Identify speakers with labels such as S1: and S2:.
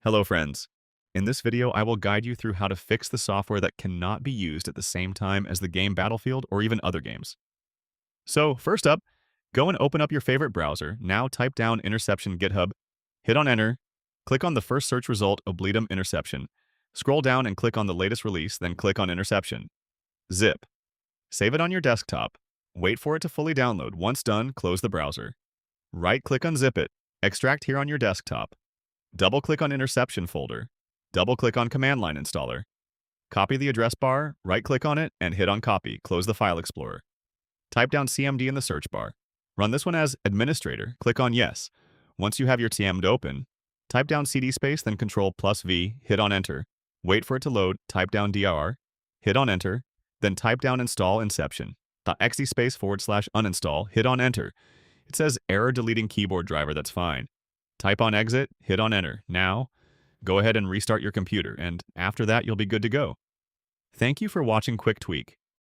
S1: Hello friends. In this video, I will guide you through how to fix the software that cannot be used at the same time as the game Battlefield or even other games. So first up, go and open up your favorite browser. Now type down Interception GitHub, hit on enter, click on the first search result Oblitum Interception. Scroll down and click on the latest release, then click on Interception. Zip. Save it on your desktop. Wait for it to fully download. Once done, close the browser. Right-click unzip it. Extract here on your desktop. Double-click on Interception folder. Double-click on Command Line Installer. Copy the address bar, right-click on it, and hit on Copy. Close the File Explorer. Type down CMD in the search bar. Run this one as Administrator. Click on Yes. Once you have your TMD open, type down CD space, then Control+V, hit on Enter. Wait for it to load, type down dir, hit on Enter, then type down Install Inception. .exe space /uninstall, hit on Enter. It says error deleting keyboard driver, that's fine. Type on exit, hit on enter. Now, go ahead and restart your computer, and after that, you'll be good to go. Thank you for watching Quick Tweak.